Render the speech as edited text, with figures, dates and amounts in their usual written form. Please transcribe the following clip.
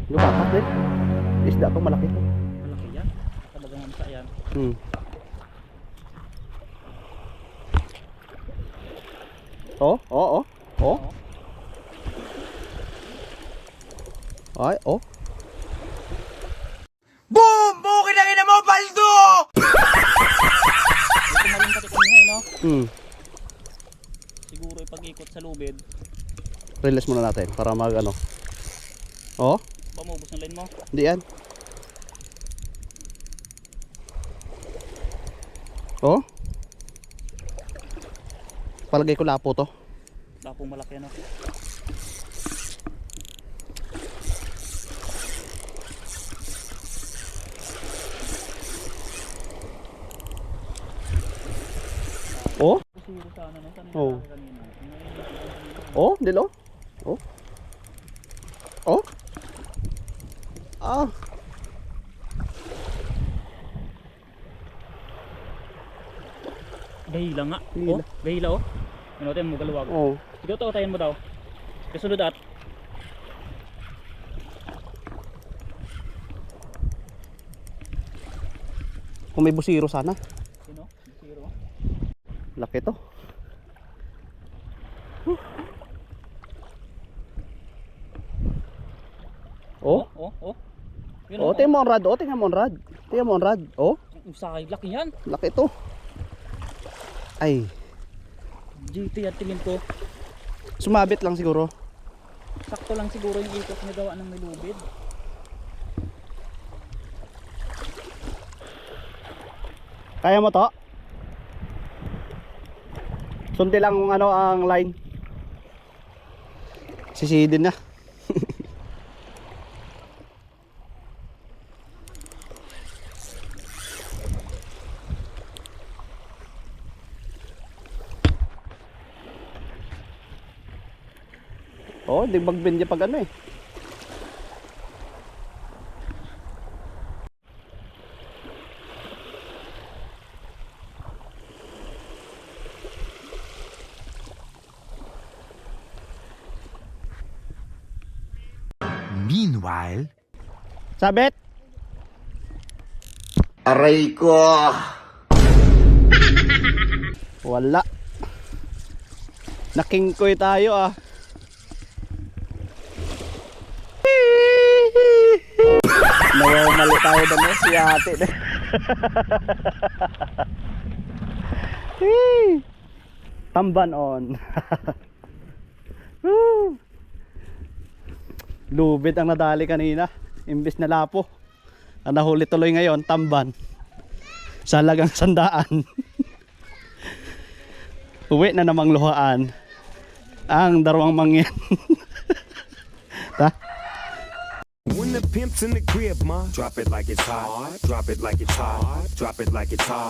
Lumakas din. Isda to, malaki to. Malaki yan. Talagang hamsa yan. Oh, oh, oh. Oh. Ay, oh. Boom! Bukin na ina mo, Baldo! Ito malungkot ito niya, no? Siguro ipag-ikot sa lubid. Release muna natin para mag ano. Oh, Pamubos ng line mo. hindi yan. Oh. Palagay ko lapo to. Lapong malaki, no? Oh. Siguro sa ano, no? Saan Oh. yung kanina? Oh, dilo. Oh. Oh. Ah. Gahila nga. Gahila. Oh, gahila, oh. Ano tayo mo galuwag. Oh. Ikaw to, tayin mo daw. Kasunod at. Kung may busiro sana. Sino? Zero. Laki to. Oh. Oh, oh. Yun, Oh, tingnan mo ang rad. Oh, tingnan mo ang rad. Tingnan mo ang rad. Oh, Usay, laki yan. laki to. Ay, GT at tingin ko. sumabit lang siguro. Sakto lang siguro yung ikot na gawa ng may lubid. Kaya mo to? Sunti lang ano ang line. Sisidin na. Oh, di magbend niya pag ano eh. Meanwhile... Sabit. Aray ko! Wala. Nakingkoy tayo ah. Nawamali tayo doon eh, si ate. Tamban on. Lubid ang nadali kanina, imbis na lapo. Ang nahuli tuloy ngayon, tamban. Sa halagang 100. Uwi na namang luhaan ang darwang mangyan. Ta? When the pimp's in the crib, ma, drop it like it's hot. Drop it like it's hot. Drop it like it's hot.